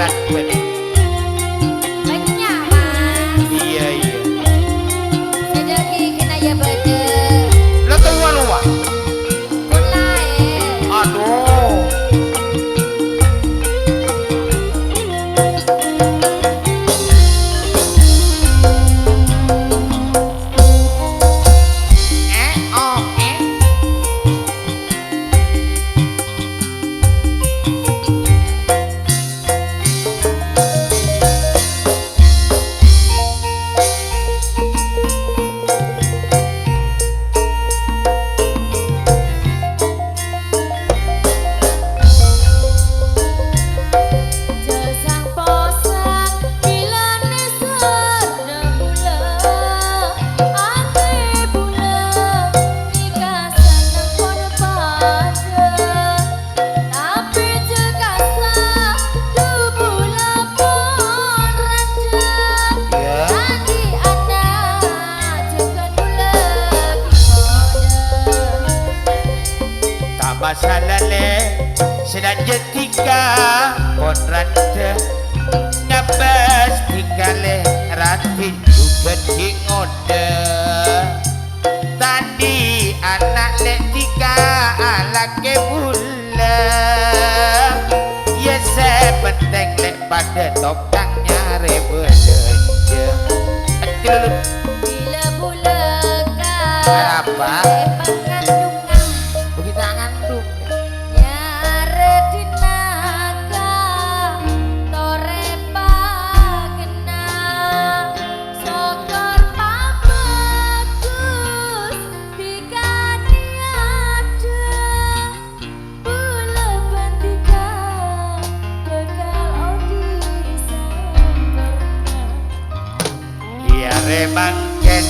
arat bene. Banyak mas. Iya iya. Sedeki kena ya bade. Lo tua luwa. Kulai. Aduh. Oh Jasang posang bilane sarda mula. Ate bula nikah seneng pon pada. Tapi jekasa du bula pon raja. ya. Nanti anak juga bula kimoda. Tak masalah le. Sedang jetika konrante ngabas tingale ratin juga di ngode. Tadi anak le tika ala ke bula. Ya sepenting le pada tokangnya rebede. Aduh. Bila bulakan Apa? pangandungan Begitu ngandung. nyare dinaga tore pagena sokor pabagus dikani ada bula bantika bekal odi sempurna. Ya remangken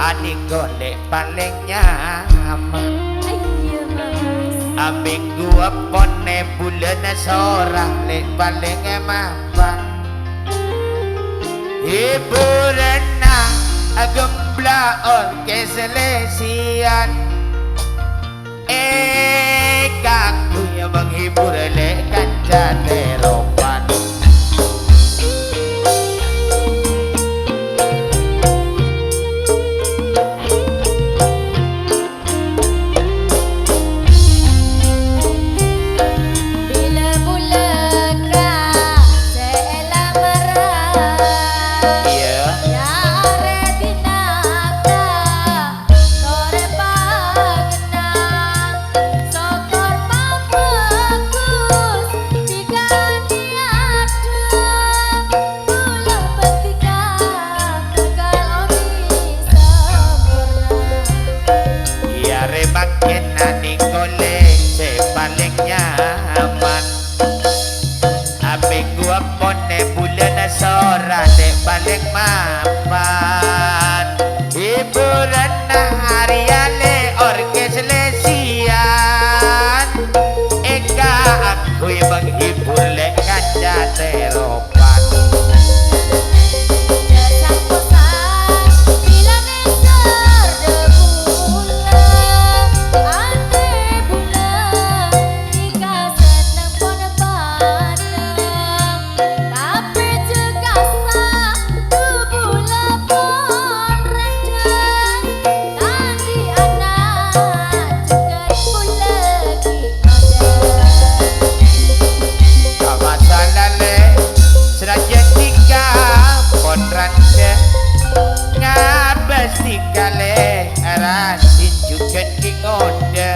ani golek paling nyaman. Ayo mas. Aming gua pone bulan sorah lek paling mapan. Hiburan na agembla orke selesian. Kaku yang menghibur lek kanca teropan. Bila bulaka seela merah. Iya. Nyare dinaka tore pagena sokor pabagus dikani ada bula betika bekal odi sempurna. Ya remakin nani kole se paling nyaman. Abe gua pone bulan sora de paling mapan. Hiburan hariale orkes lesian. Eka aku yang menghibur le kaca teropan. Jasang posang bilane sarda bula. Ate bula nikah seneng pon pada. Tapi jekasa du bula pon raja. Nanti anak juga bula kimoda. Tak masalah le. Seraja tiga konrante ngabas tikale rasin juga di ngode.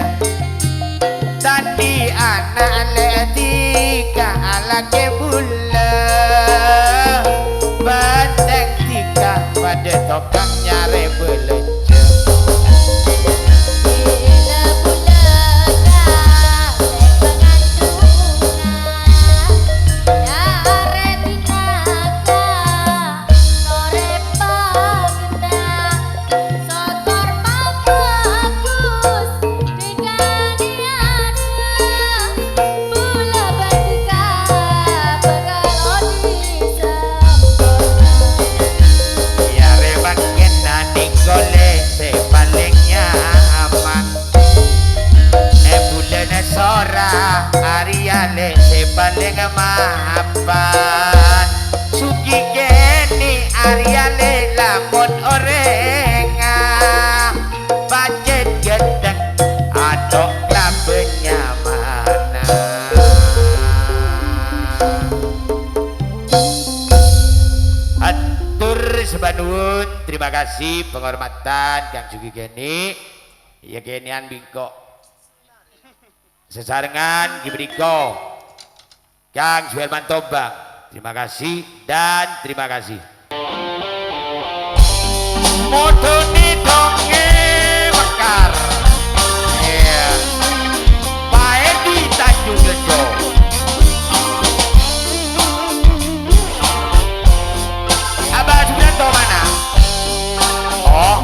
Tadi anak le tiga ala ke bula. Bateng tiga pada tokangnya rebelece. Bila bulaka pangandungan nyare dinaka tore pagena sokor pabagus dikani ada bula bantika bekal odi sempurna. Ya remakin nani gol terima kasih penghormatan Kang Jugi Geni. Ya Genian bingko. Sesarengan diberikan Kang Suherman Tombang. Terima kasih dan terima kasih. Modoni donge mekar. Iya. Pak Edi Tanjung Rejo. Abah Subianto mana? Oh.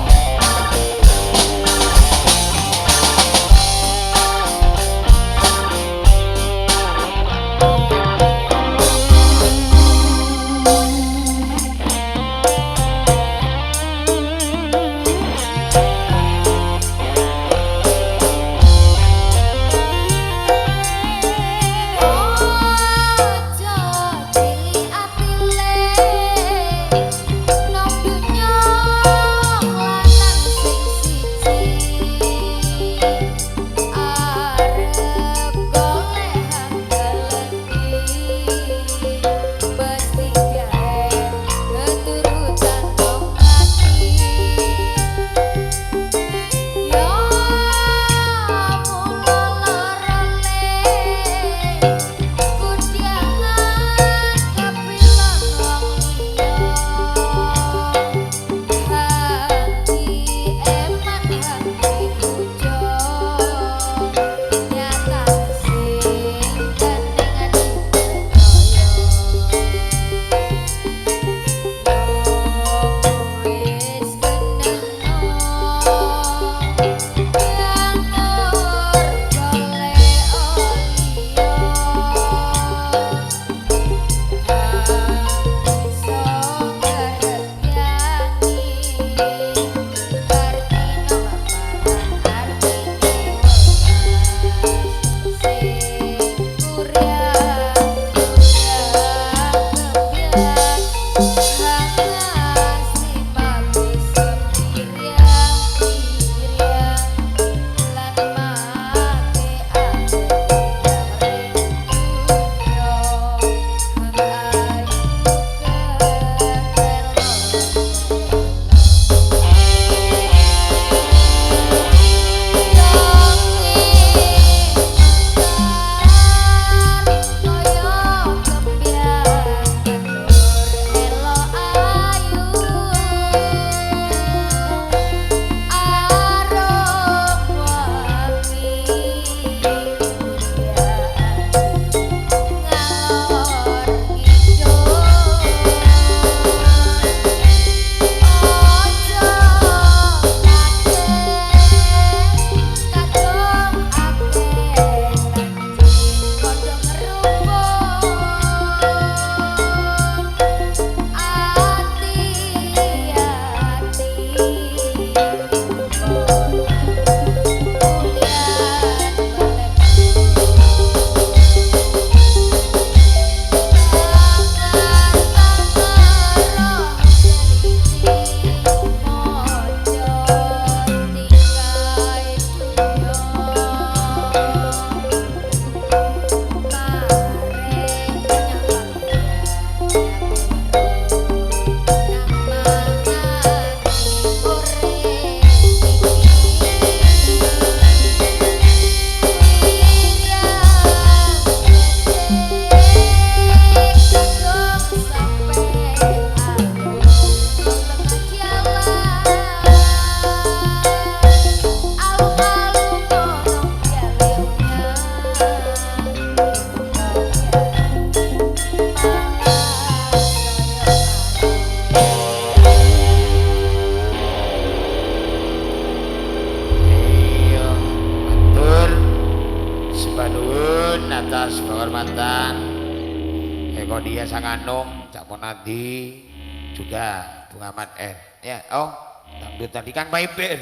Dia Sanganung, Cak Ponadi, juga Bung Ahmad R. Ya, oh, dangdut tadi Kang Paipir.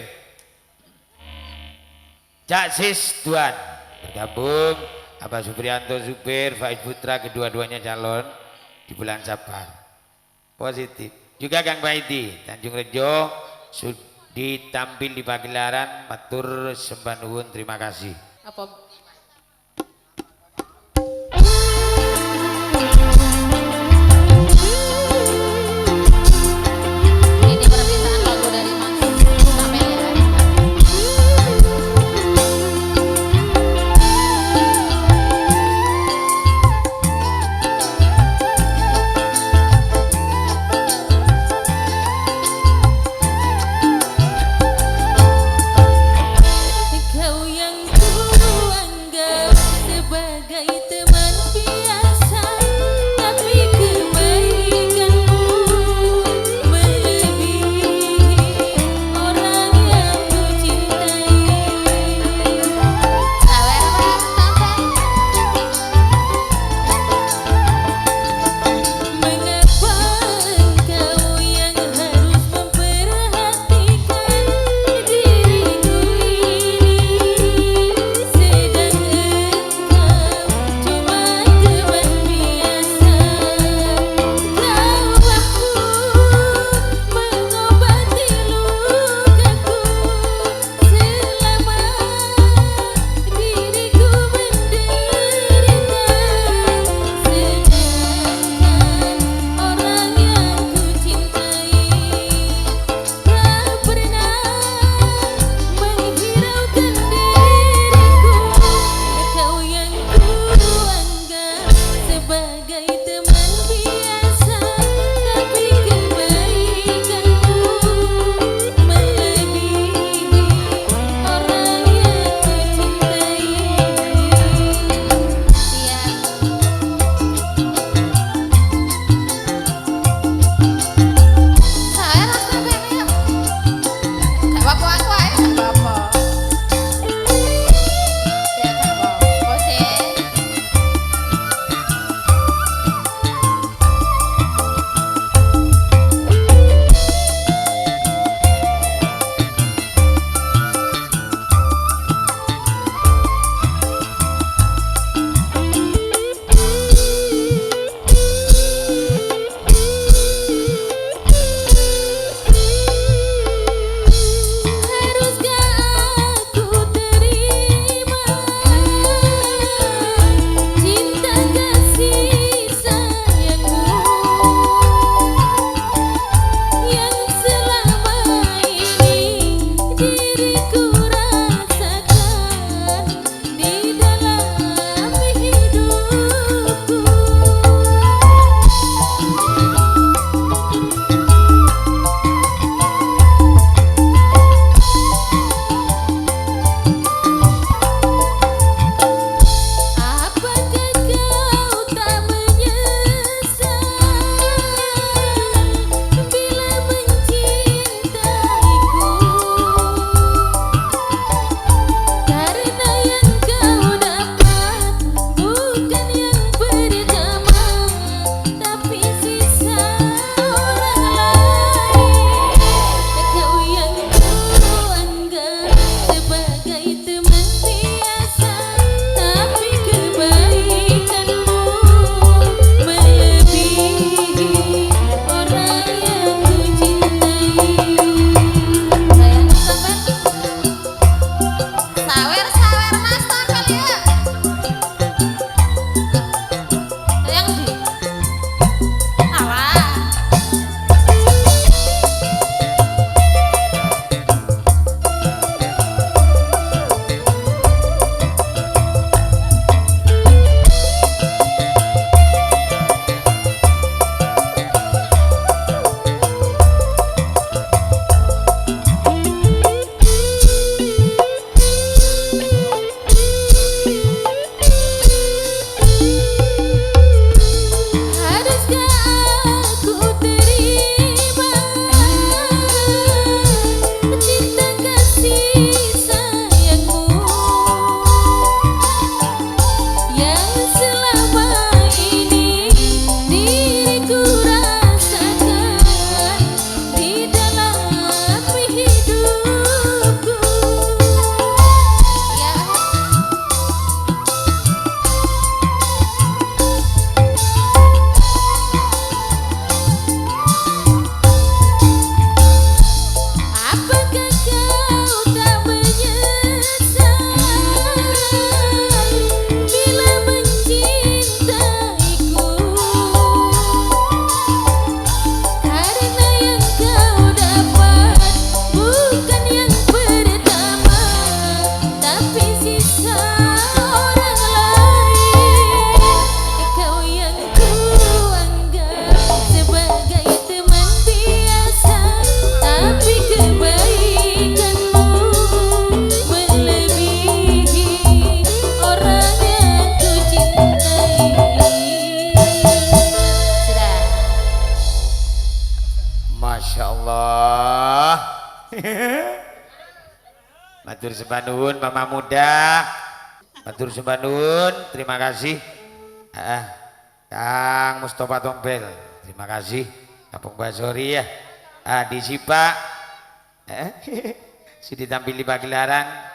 Cak Sis Duan bergabung, Abah Supriyanto Supir, Faiz Putra, kedua-duanya calon di bulan Sabar. Positif. Juga Kang Paidi, Tanjung Rejo, ditampil di pagelaran, matur sembah nuwun, terima kasih. Apa ini permintaan Matur sembah nuwun Mama Muda. Matur sembah nuwun, terima kasih. Kang Mustafa Tompel, terima kasih. Kampung Basori ya. Di Sipa. Si ditampili pagelaran.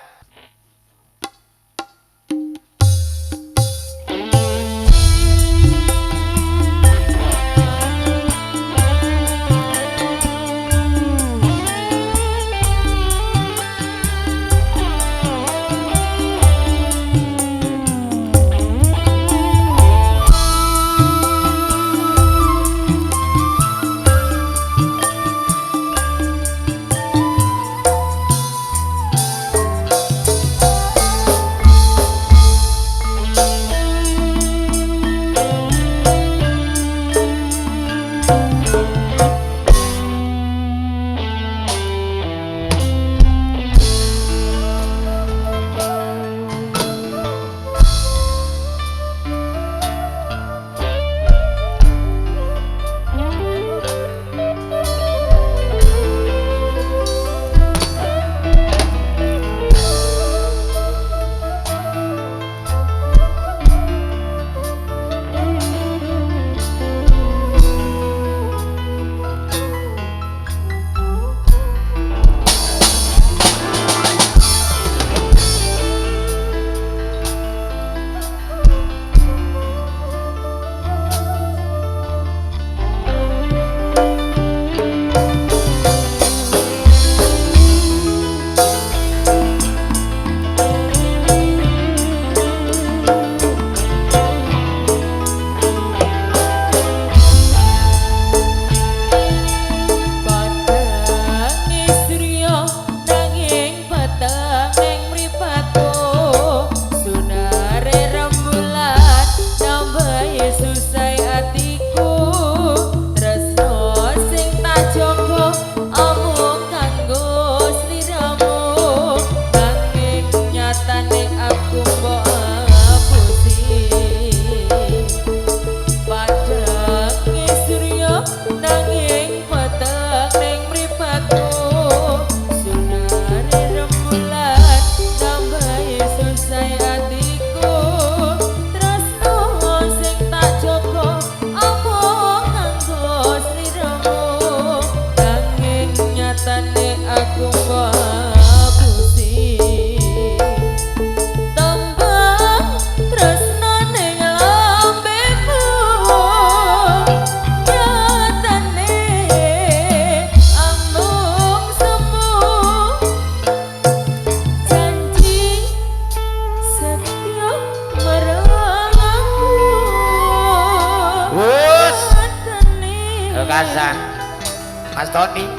Mas Tony,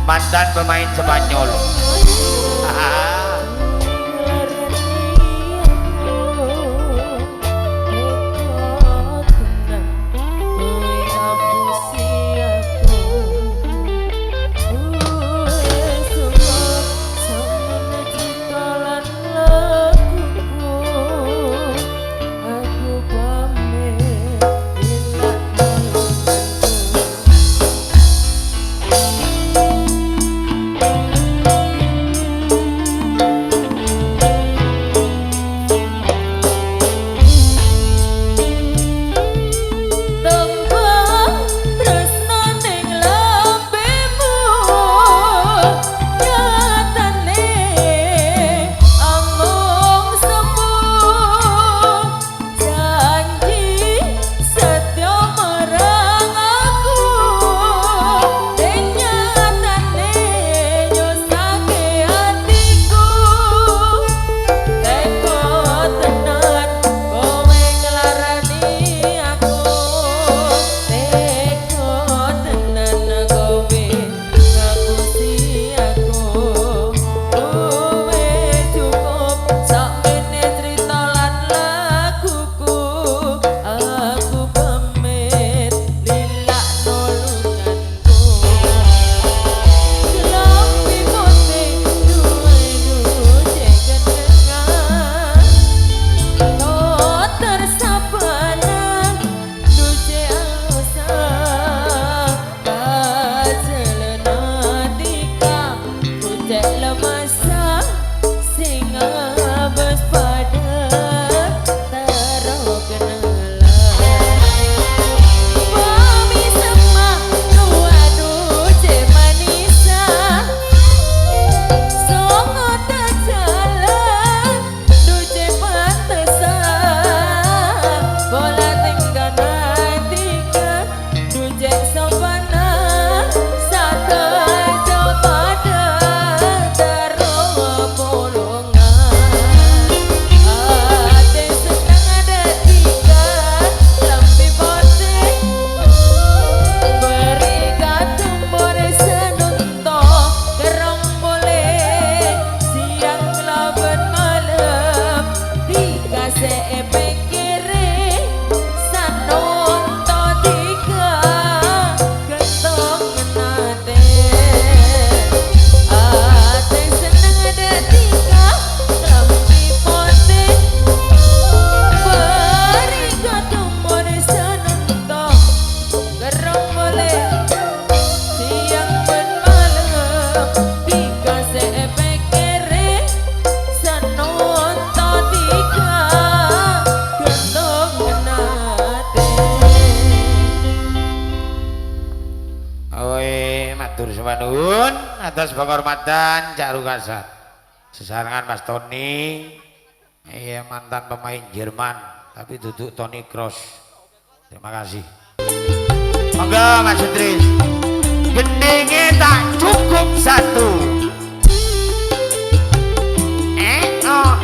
mantan pemain Spanyol. bes pada taruh kenalan Mami sama waduh cek manisa songo tak jalan duce pantesan bola tinggal tiga duce sopana satu pada taruh bolongan ate senang ada tiga lampi putih beri gatum boleh senunto kerong boleh siang laban malam dikasih epek kiri sanunto tiga gentong nate ate senang ada tiga lampi putih beri gatum boleh senunto kerong boleh siang dan malam dikasih efek kiri sanunto tiga gentong nate Oi, matur nuwun atas penghormatan Cak Rukasat. Sesarengan Mas Tony, iya mantan pemain Jerman, tapi duduk Tony Kroos. Terima kasih. Monggo Mas Idris. Gendenge tak cukup satu. Oh,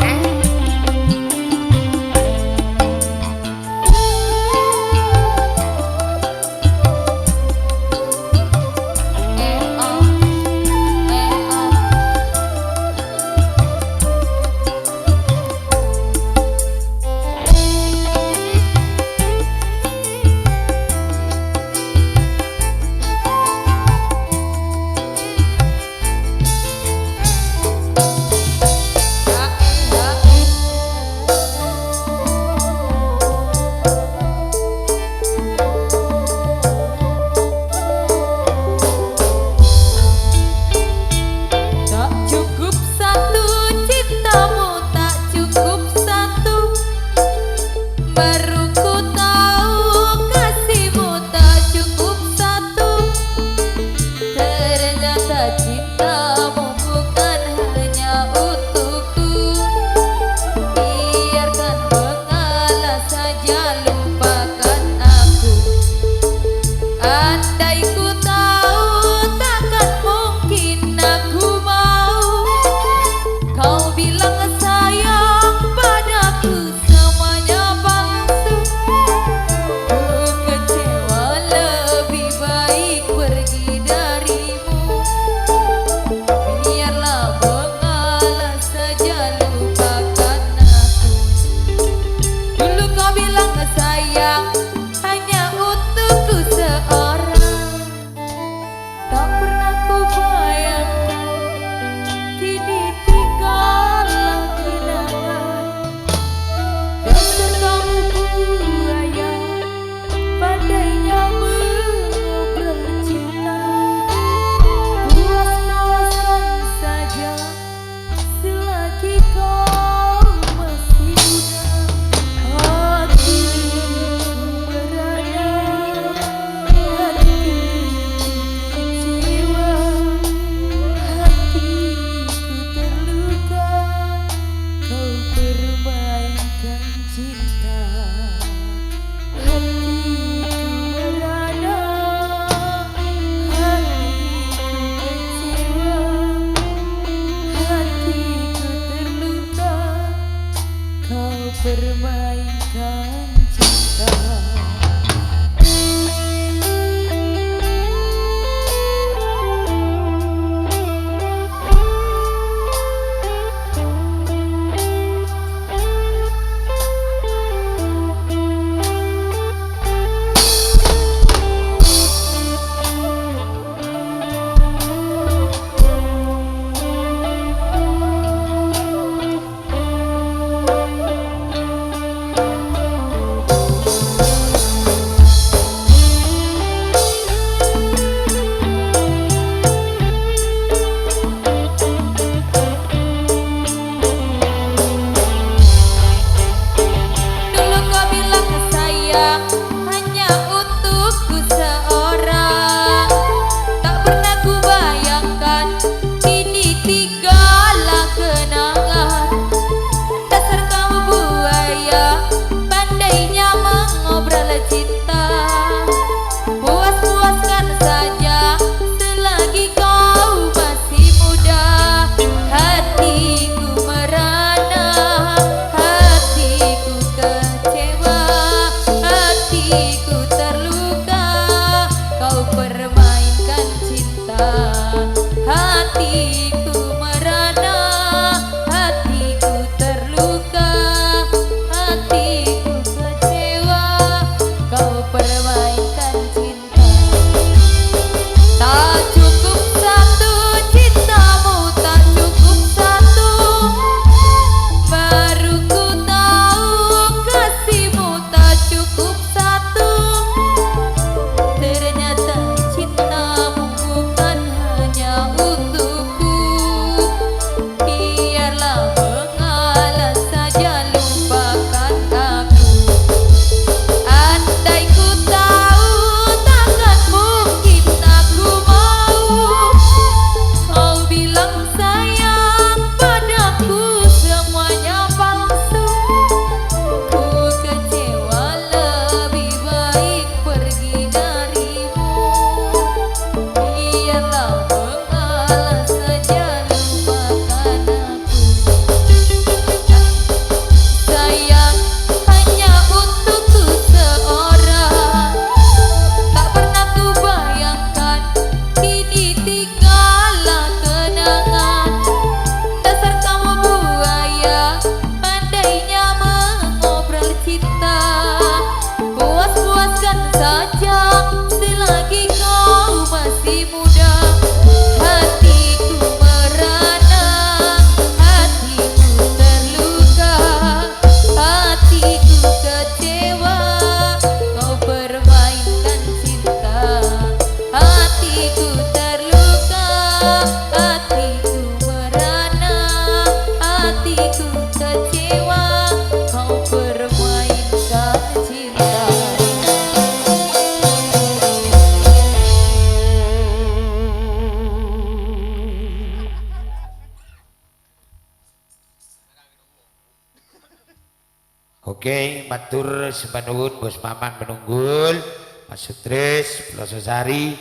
Oke, matur sembah nuwun Bos Maman Penunggul, Mas Sutris, Pelososari,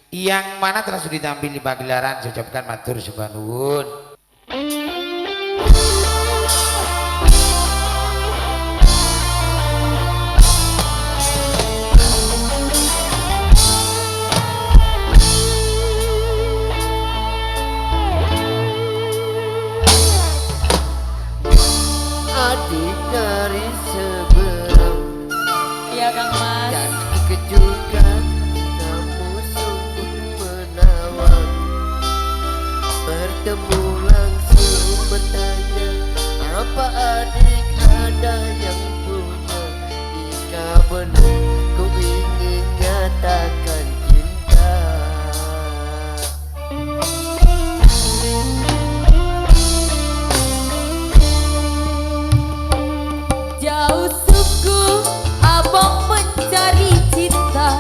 yang mana telah sudah ditampil di pagelaran. Saya ucapkan matur sembah nuwun. Adik dari seberang Iya Kang Mas. cantik kejukan, namun sungguh menawan. Bertemu langsung bertanya, apa adik ada yang punya? Jika benar ku ingin nyatakan cinta. Jauh suku abang mencari cinta.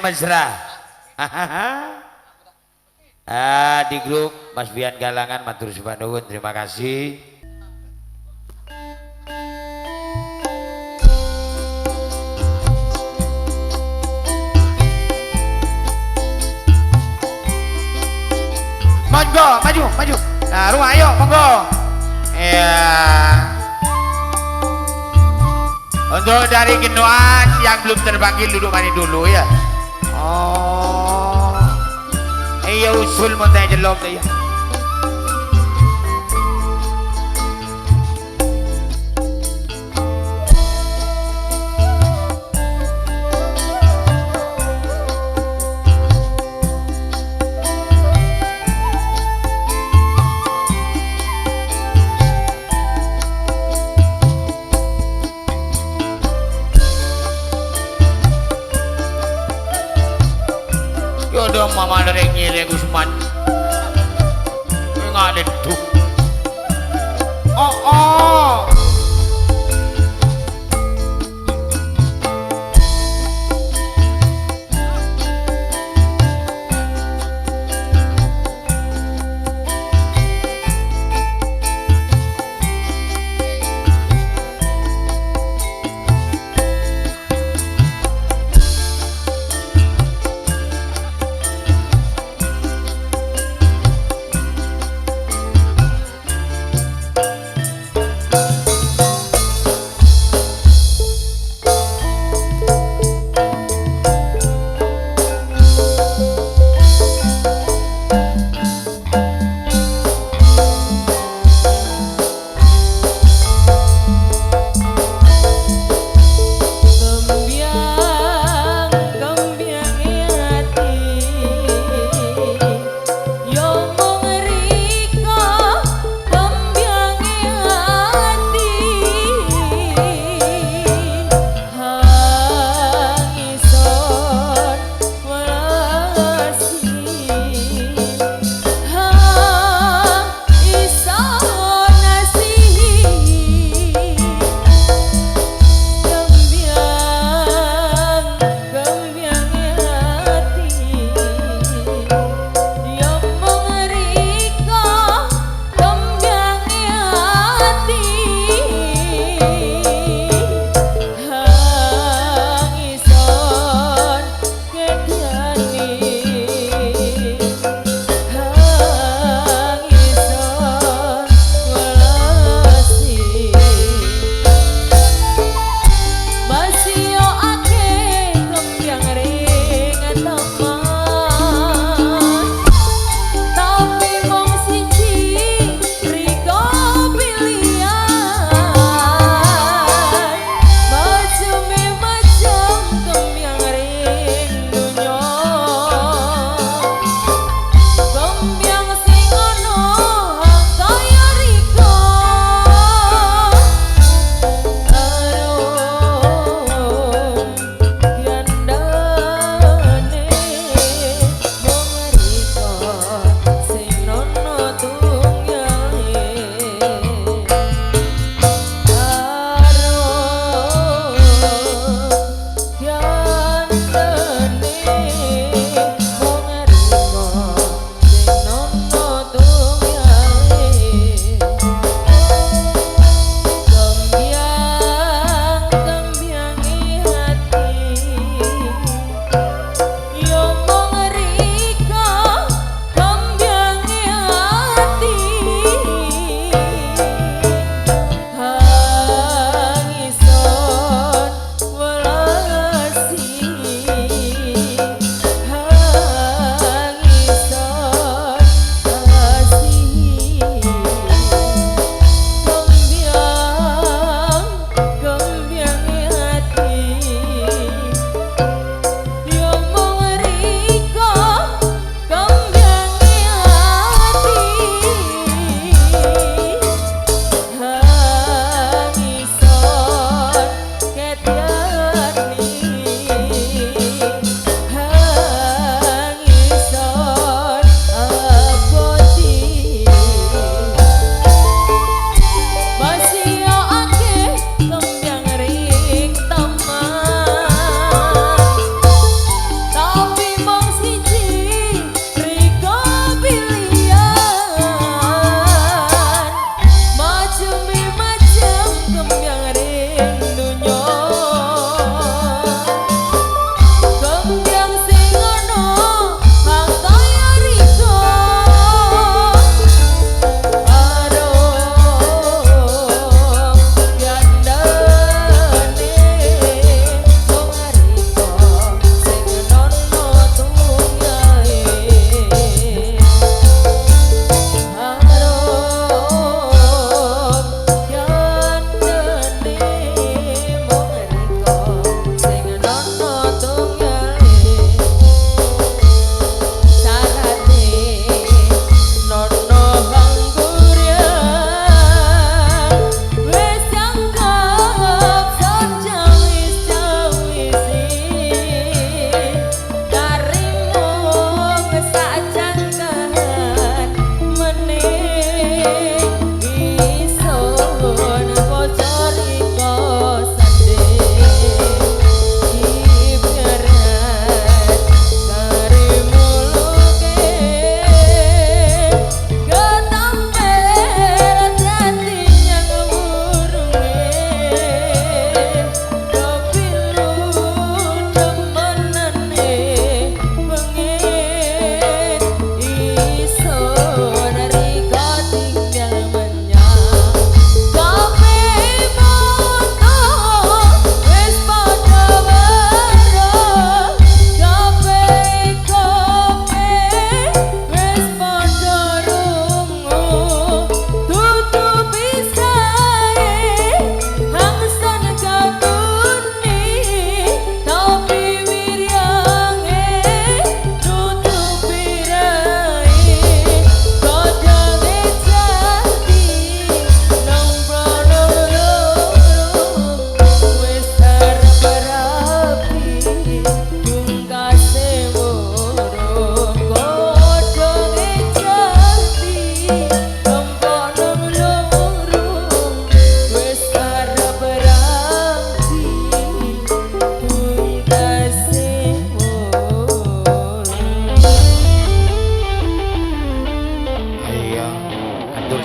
mesra. Di grup Mas Bian Galangan matur suwun, terima kasih. Monggo, maju. Nah, rumah ayo, monggo. Ya. Untuk dari Genoan yang belum terpanggil duduk mani dulu ya. Oh. Iya usul mau tanya jelok ya. Yodoh mama dari ngile Gusman. Nggak ada tuh. Oh.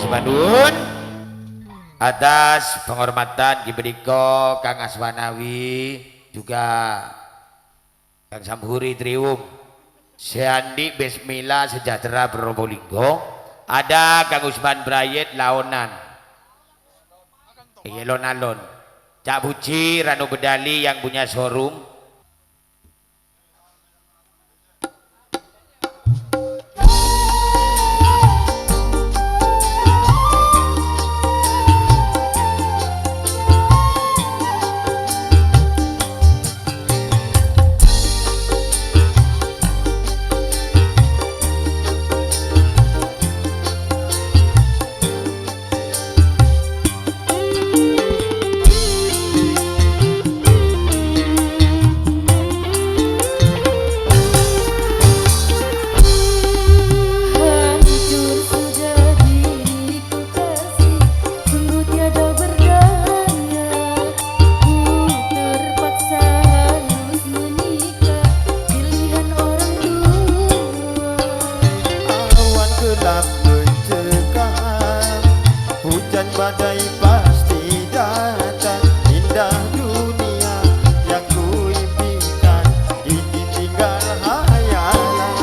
Subhanun atas penghormatan diberikan Kang Aswanawi juga Kang Samhuri Trium Seandi Bismillah Sejahtera Probolinggo ada Kang Usman Brayet Laonan Alon Cak Buci Rano Bedali yang punya showroom. Badai pasti datang, indah dunia yang kuimpikan ini tinggal hayalan.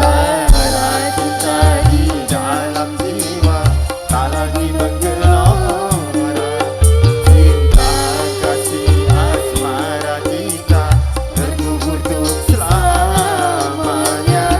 Bara cinta di dalam jiwa tak lagi menggelora, cinta kasih asmara kita terkubur untuk selamanya.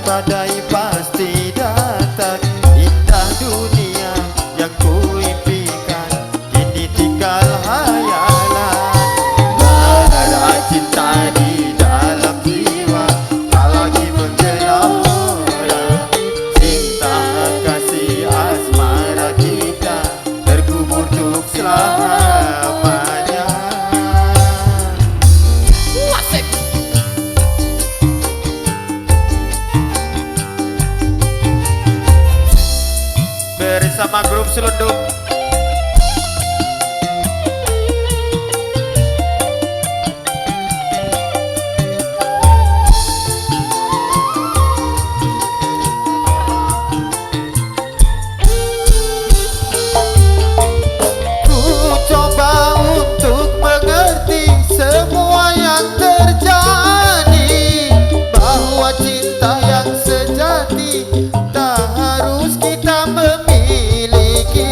Badai pasti datang, indah dunia yang kuimpikan kini tinggal hayalan. Bara cinta di dalam jiwa tak lagi menggelora, cinta kasih asmara kita terkubur untuk selamanya. Bersama grup Selundung ku coba untuk mengerti semua yang terjadi, bahwa cinta yang sejati tak harus kita memiliki.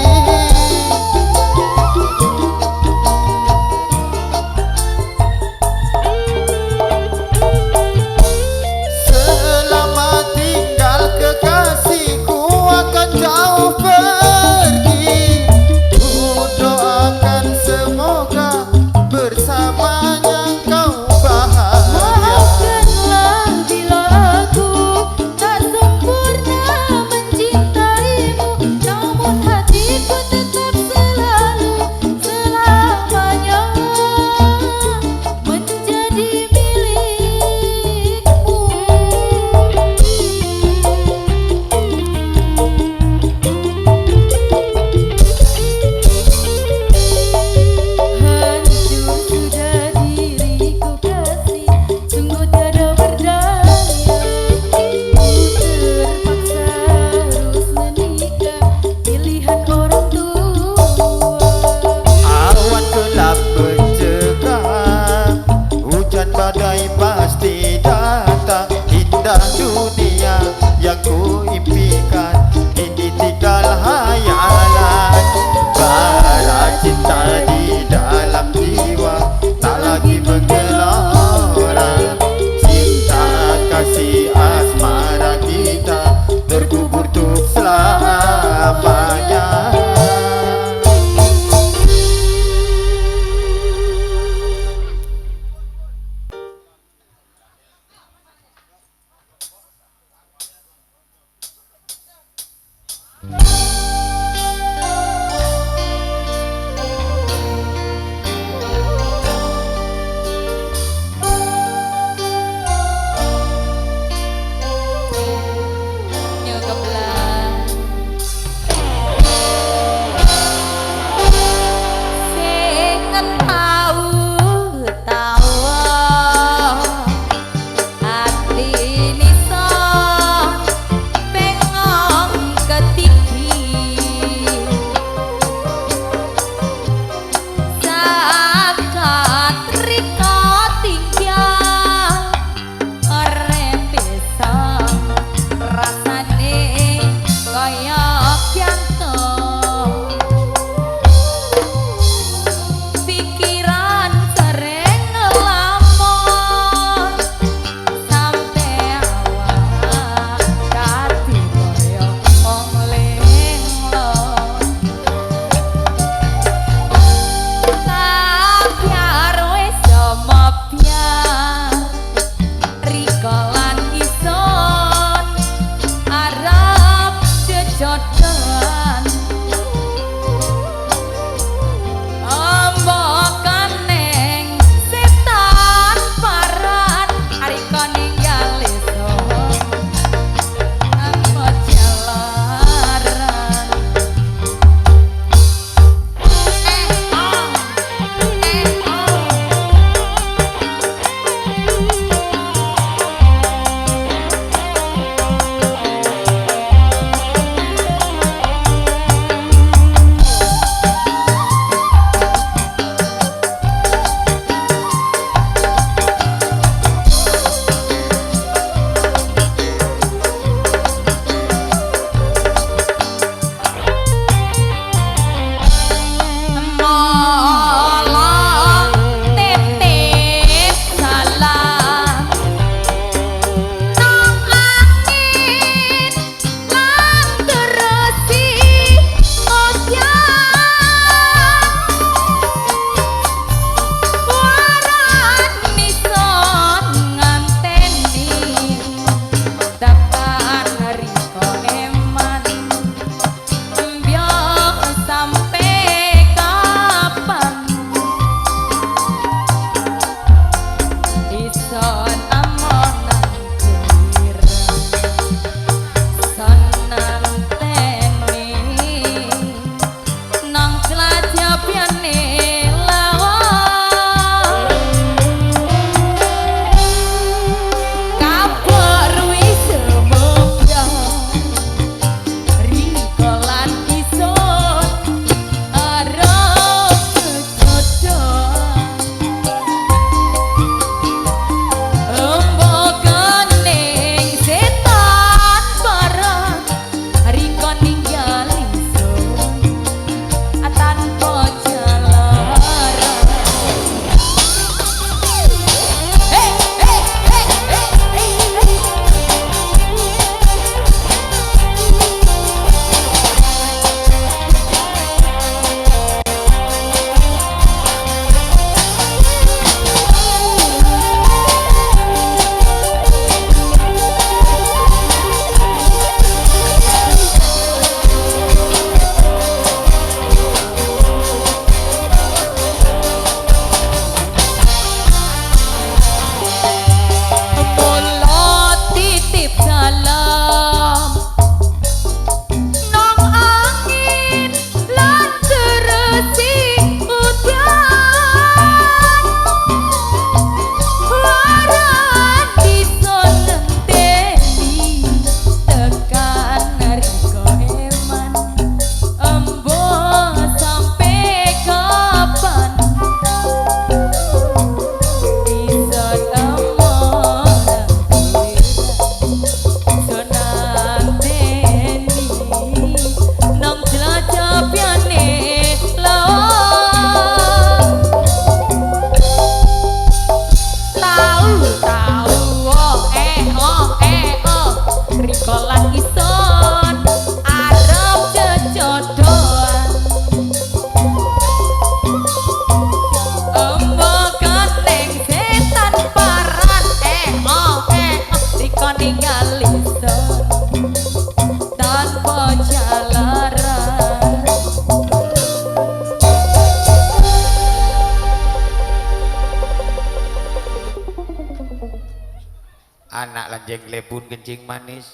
anak lanjeng lepun kencing manis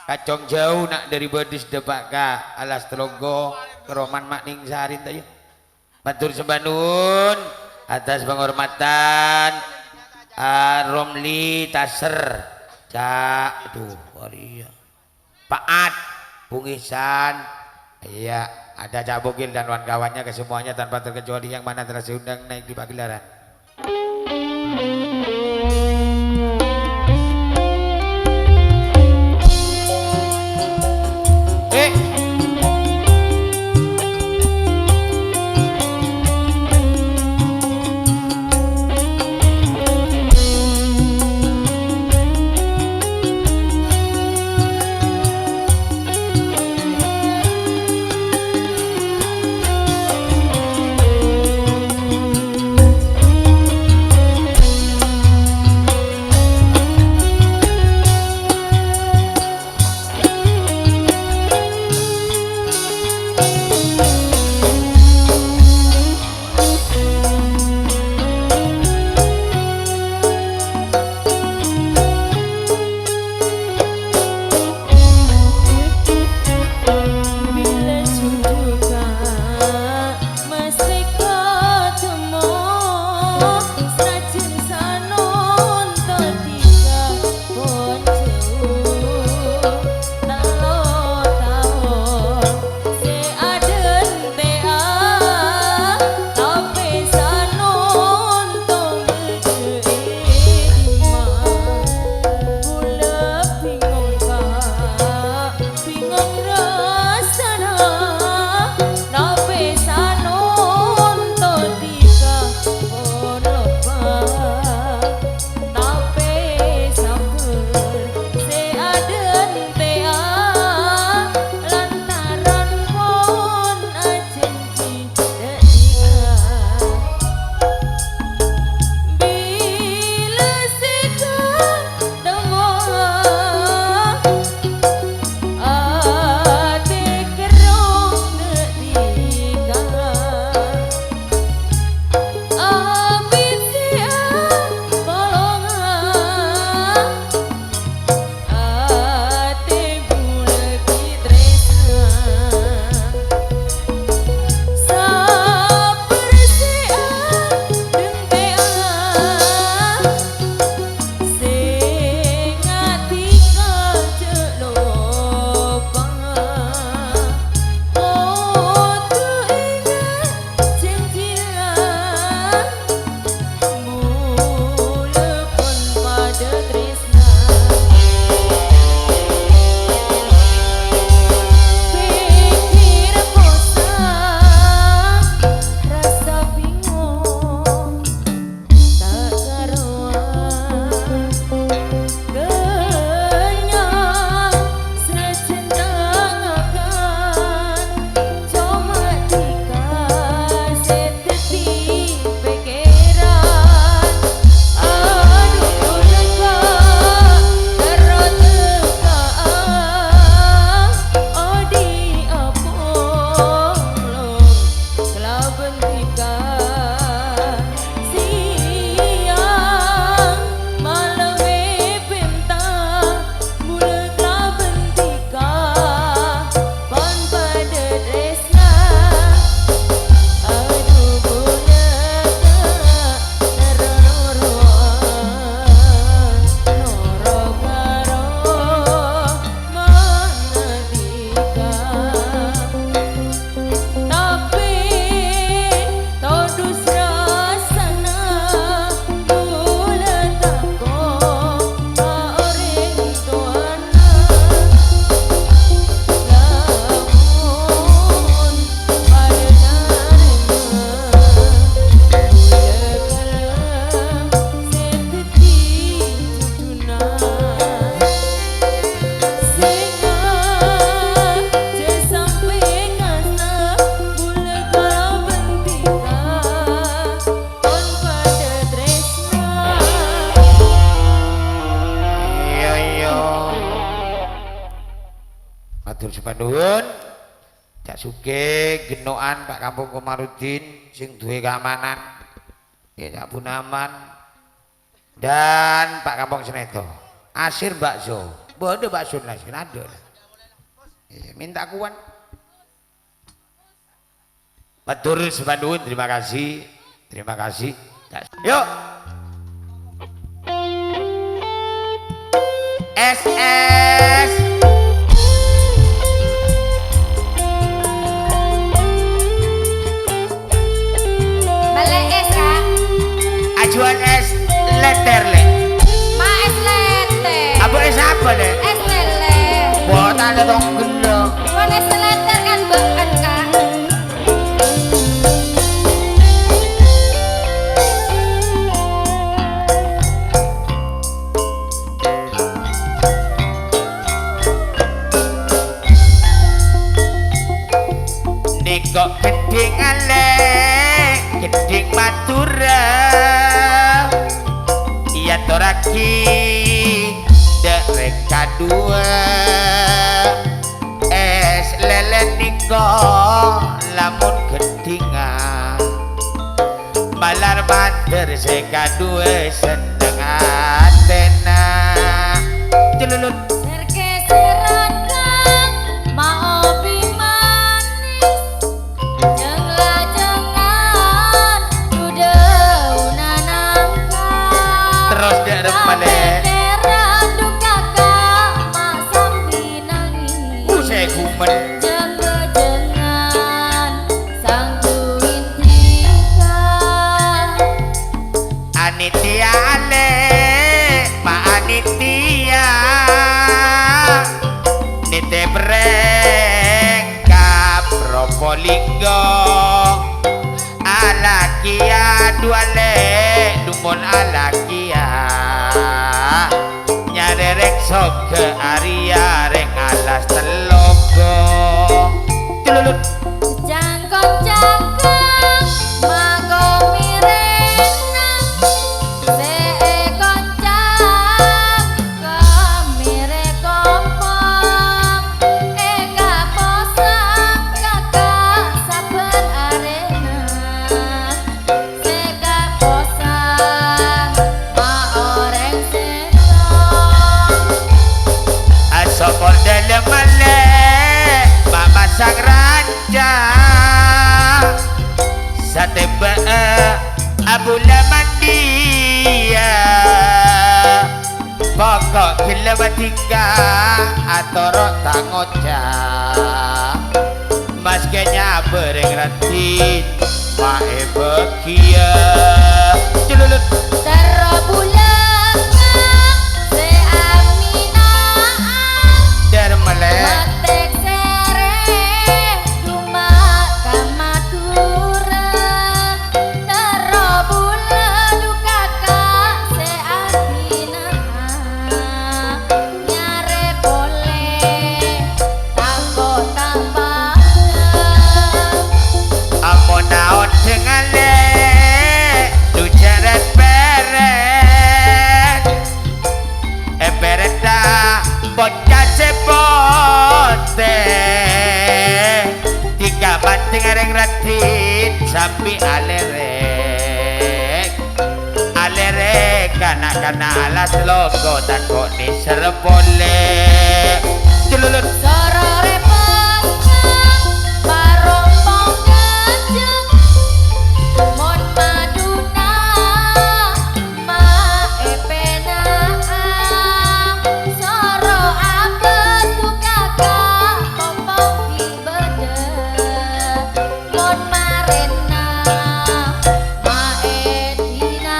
kacong jauh nak dari Bodis depak ka alas telogo keroman makning saharin tayo matur sembah nuwun atas penghormatan Romli Taser Cak aduh waria Paat Bungisan iya ada Cak Bogil dan kawan-kawannya ke semuanya tanpa terkecuali yang mana telah diundang naik di pagelaran. matur sembah nuwun. Cak Sugeng genokan Pak Kampung Komarudin sing duwe keamanan. Ya Cak Punaman dan Pak Kampung Seneto. Asir bakso. Bodoh bakso nasi ada. Minta kuan. Matur sebanun, terima kasih. Terima kasih. Yuk. SS. Balik es kak. Ajuan es letter le. Ma es lete. Apa es apa le? Es lele. Buat ada dong gelo. Kan es lete kan beken kak. Kok geding ale, geding Madura, iya toraki, derek kadua, es lele niko, lamun gedingan, malar banter sekadua seneng atena, celulut. Sergeseran kang mau opi manis. Jeng lajengan dudeuna nangka. Terus derek maleh. Kabekeran duka kang mak sambi nangis. Saya gumen. Jeng gejengan sang duwin tiga. Anitia ale, Pak Anitia, nite breng kapropoligo, alakia duale, dumun alakia, nyarerek sok ke Arya reng alas telogo, celulut. Jangkong-jangkong magomirena seekoncang kamire kompong eka posang kakak saben arena seka posang ma oreng sendong Asopor dalam male, mama sang raja, sate baa abula mandia, pokok kilawatika atoro tangoca, mas kenya bereng ratin, mae bekia, celulut. terbulan seaminaan Dar male. matek sere duma kamadura terbulan dukaka seaminaan nyare boleh takut tambahan Amonaon dengan le Dujaran beret beret dah bocah sepote tiga banting areng ratin sampai alerek kana alas logo takut diserpole celulut. sorore pangkang parompong gajeng mon maduna ma epenaan soro abet tukaka pompong dibede mon marena ma etina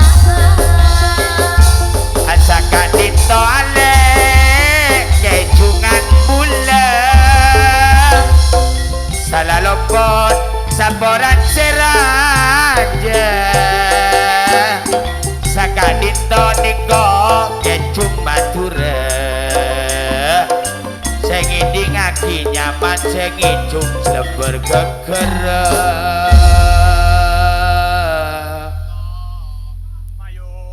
Asaka dito ale kejungan bulan salah lopot saboran seraja saka dito niko kejung Madura sengidi ngaki nyaman sengijung sleber gegera.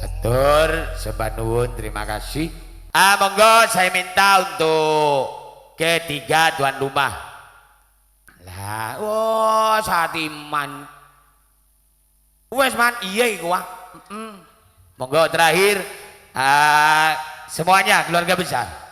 Atur sebanuun, terima kasih. Monggo saya minta untuk ketiga tuan rumah. Lah, oh satiman. Wes man iya iku wah. Monggo terakhir Semuanya keluarga besar.